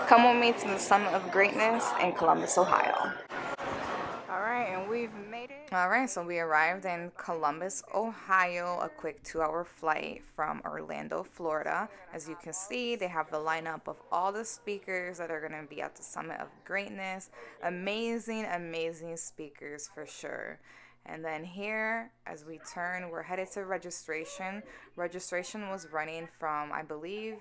Come with me to the summit of greatness in Columbus, Ohio. Alright, and we've made it. Alright, so we arrived in Columbus, Ohio, a quick 2-hour flight from Orlando, Florida. As you can see, they have the lineup of all the speakers that are going to be at the Summit of Greatness. Amazing, amazing speakers for sure. And then here, as we turn, we're headed to registration. Registration was running from, I believe,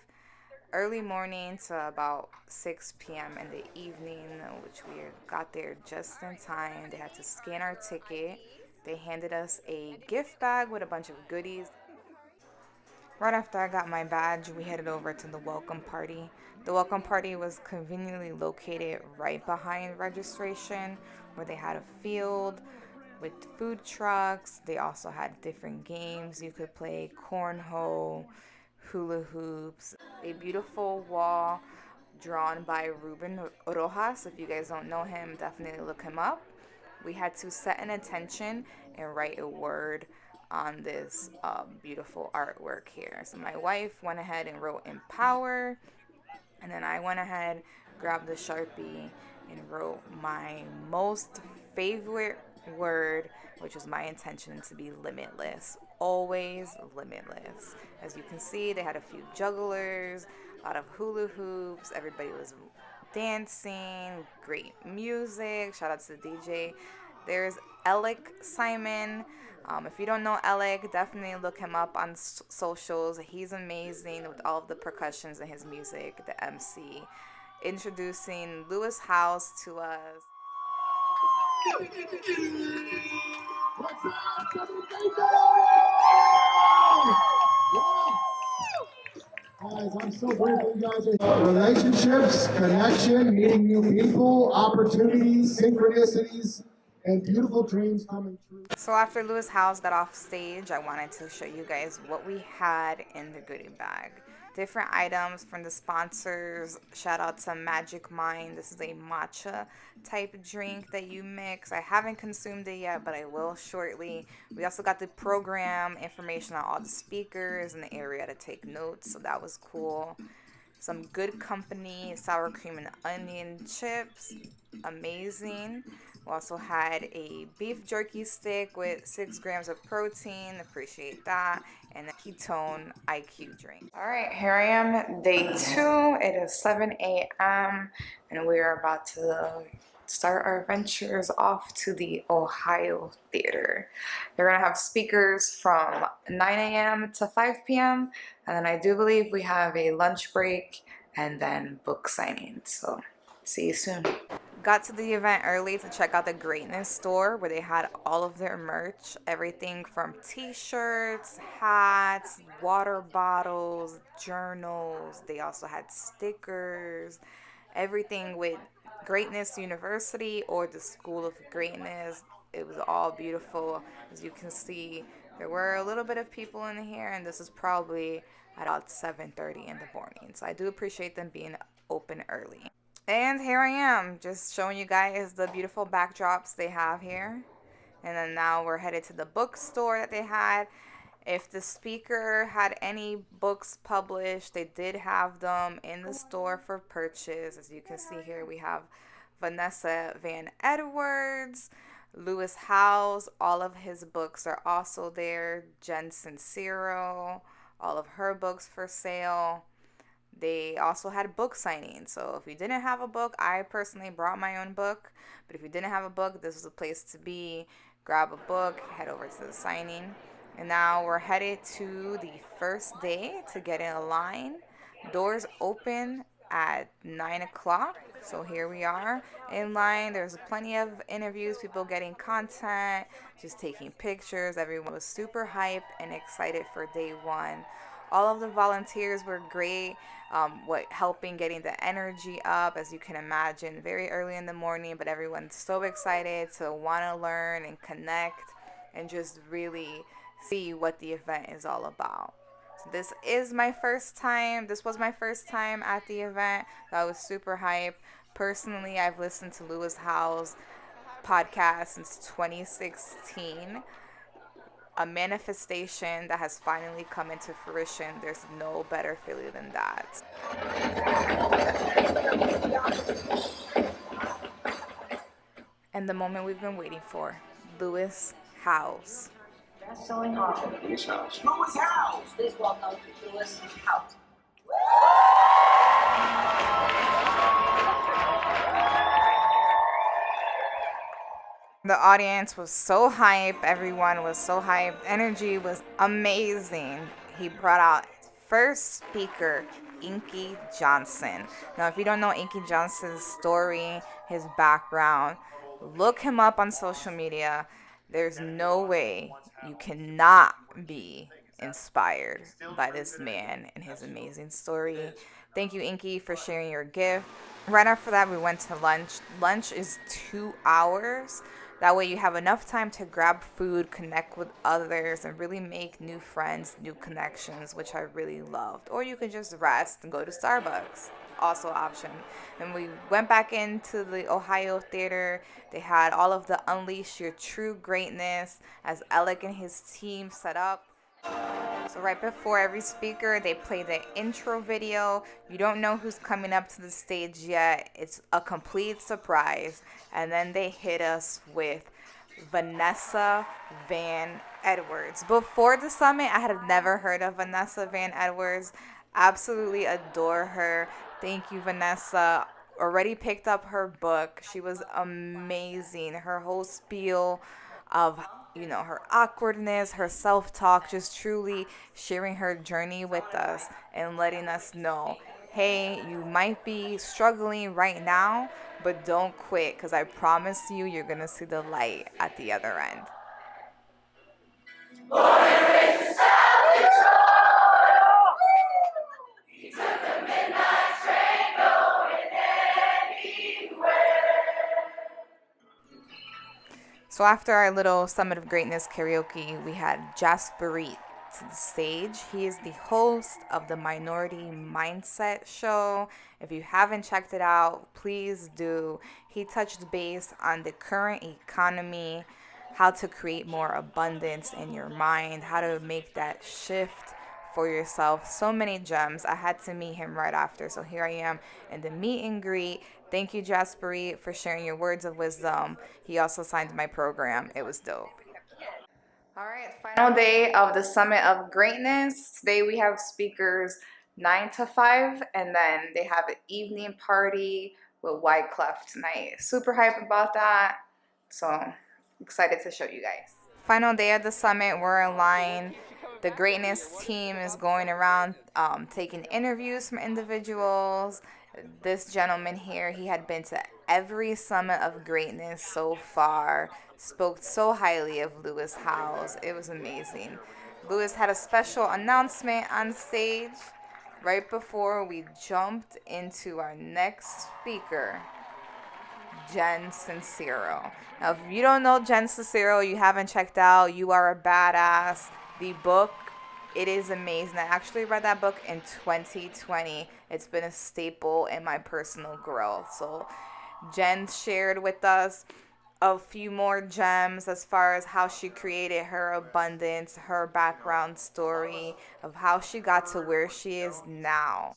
early morning to about 6 p.m. in the evening, which we got there just in time. They had to scan our ticket. They handed us a gift bag with a bunch of goodies. Right after I got my badge, we headed over to the welcome party. The welcome party was conveniently located right behind registration, where they had a field with food trucks. They also had different games you could play: cornhole, hula hoops, a beautiful wall drawn by Ruben Rojas. If you guys don't know him, definitely look him up. We had to set an intention and write a word on this beautiful artwork here. So my wife went ahead and wrote empower, and then I went ahead, grabbed the Sharpie, and wrote my most favorite word, which is my intention to be limitless. Always limitless. As you can see, they had a few jugglers, a lot of hula hoops. Everybody was dancing, great music. Shout out to the DJ. There's Alec Simon. If you don't know Alec, definitely look him up on socials. He's amazing with all of the percussions in his music, the MC. Introducing Lewis House to us. Guys, I'm so grateful you guys are here. Relationships, connection, meeting new people, opportunities, synchronicities, and beautiful dreams coming true. So after Lewis House got off stage, I wanted to show you guys what we had in the goodie bag. Different items from the sponsors. Shout out to Magic Mind. This is a matcha type drink that you mix. I haven't consumed it yet, but I will shortly. We also got the program information on all the speakers and the area to take notes, so that was cool. Some Good Company sour cream and onion chips, amazing. We also had a beef jerky stick with 6 grams of protein, appreciate that, and a ketone IQ drink. All right, here I am, day 2. It is 7 a.m. and we are about to start our ventures off to the Ohio Theater. They're gonna have speakers from 9 a.m. to 5 p.m. and then I do believe we have a lunch break and then book signing. So see you soon. Got to the event early to check out the Greatness store where they had all of their merch, everything from t-shirts, hats, water bottles, journals. They also had stickers, everything with Greatness University or the School of Greatness. It was all beautiful. As you can see, there were a little bit of people in here, and this is probably at about 7:30 in the morning. So I do appreciate them being open early. And here I am, just showing you guys the beautiful backdrops they have here. And then now we're headed to the bookstore that they had. If the speaker had any books published, they did have them in the store for purchase. As you can see here, we have Vanessa Van Edwards, Lewis House, all of his books are also there. Jen Sincero, all of her books for sale. They also had book signings. So if you didn't have a book, I personally brought my own book. But if you didn't have a book, this was a place to be. Grab a book, head over to the signing. And now we're headed to the first day to get in a line. Doors open at 9 o'clock. So here we are in line. There's plenty of interviews, people getting content, just taking pictures. Everyone was super hyped and excited for day 1. All of the volunteers were great, helping getting the energy up, as you can imagine, very early in the morning, but everyone's so excited to want to learn and connect and just really see what the event is all about. So this was my first time at the event. So I was super hyped. Personally, I've listened to Lewis Howe's podcast since 2016. A manifestation that has finally come into fruition. There's no better feeling than that. and the moment we've been waiting for, Lewis Howes. Best-selling author. Lewis Howes. Lewis Howes. Please welcome Lewis Howes. The audience was so hype. Everyone was so hyped. Energy was amazing. He brought out first speaker, Inky Johnson. Now, if you don't know Inky Johnson's story, his background, look him up on social media. There's no way you cannot be inspired by this man and his amazing story. Thank you, Inky, for sharing your gift. Right after that, we went to lunch. Lunch is 2 hours. That way you have enough time to grab food, connect with others, and really make new friends, new connections, which I really loved. Or you can just rest and go to Starbucks. Also option. And we went back into the Ohio Theater. They had all of the Unleash Your True Greatness as Alec and his team set up. So right before every speaker, they play the intro video. You don't know who's coming up to the stage yet. It's a complete surprise. And then they hit us with Vanessa Van Edwards. Before the summit, I had never heard of Vanessa Van Edwards. Absolutely adore her. Thank you, Vanessa. Already picked up her book. She was amazing. Her whole spiel of her awkwardness, her self-talk, just truly sharing her journey with us and letting us know, hey, you might be struggling right now, but don't quit, because I promise you, you're going to see the light at the other end. So after our little Summit of Greatness karaoke, we had Jasperit to the stage. He is the host of the Minority Mindset show. If you haven't checked it out, please do. He touched base on the current economy, how to create more abundance in your mind, how to make that shift for yourself. So many gems. I had to meet him right after. So here I am in the meet and greet. Thank you, Jasperit, for sharing your words of wisdom. He also signed my program. It was dope. All right, final day of the Summit of Greatness. Today we have speakers 9 to 5, and then they have an evening party with Wyclef tonight. Super hype about that. So excited to show you guys. Final day of the summit, we're in line. The Greatness team is going around taking interviews from individuals. This gentleman here, he had been to every Summit of Greatness so far, spoke so highly of Lewis Howes. It was amazing. Lewis had a special announcement on stage right before we jumped into our next speaker, Jen Sincero. Now, if you don't know Jen Sincero, you haven't checked out You Are a Badass, the book, it is amazing. I actually read that book in 2020. It's been a staple in my personal growth. So Jen shared with us a few more gems as far as how she created her abundance, her background story of how she got to where she is now.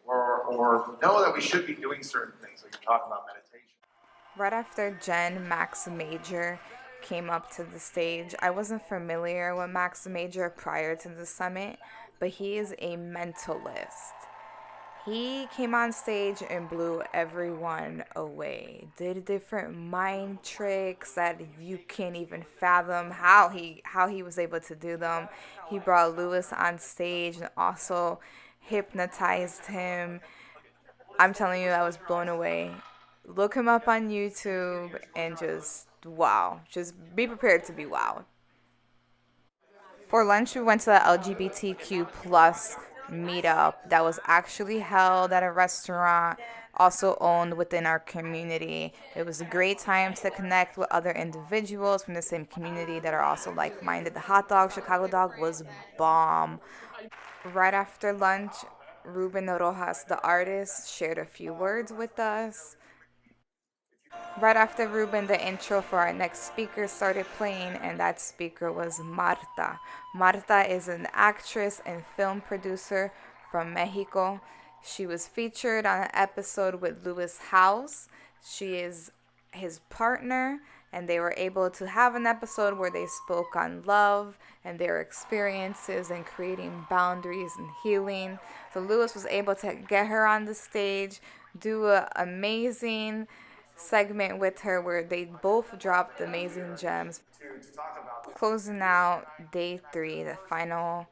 Or know that we should be doing certain things, like you're talking about meditation. Right after Jen, Max Major came up to the stage. I wasn't familiar with Max Major prior to the summit, but he is a mentalist. He came on stage and blew everyone away. Did different mind tricks that you can't even fathom how he was able to do them. He brought Lewis on stage and also hypnotized him. I'm telling you, I was blown away. Look him up on YouTube and just wow. Just be prepared to be wowed. For lunch, we went to the LGBTQ plus meetup that was actually held at a restaurant also owned within our community. It was a great time to connect with other individuals from the same community that are also like-minded. The hot dog, Chicago dog, was bomb. Right after lunch, Ruben Rojas, the artist, shared a few words with us. Right after Ruben, the intro for our next speaker started playing, and that speaker was Marta. Marta is an actress and film producer from Mexico. She was featured on an episode with Lewis Howes. She is his partner, and they were able to have an episode where they spoke on love and their experiences and creating boundaries and healing. So Lewis was able to get her on the stage, do an amazing segment with her where they both dropped amazing gems. Closing out day 3, the final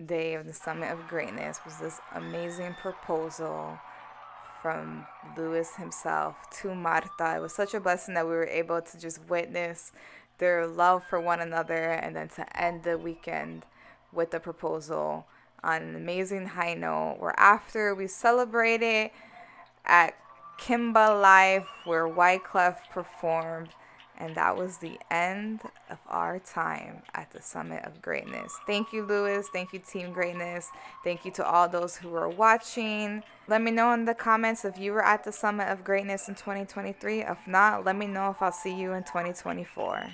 day of the Summit of Greatness, was this amazing proposal from Lewis himself to Marta. It was such a blessing that we were able to just witness their love for one another, and then to end the weekend with the proposal on an amazing high note, where after we celebrated at Kimba Live where Wyclef performed, and that was the end of our time at the Summit of Greatness. Thank you, Lewis. Thank you, Team Greatness. Thank you to all those who were watching. Let me know in the comments if you were at the Summit of Greatness in 2023. If not, let me know if I'll see you in 2024.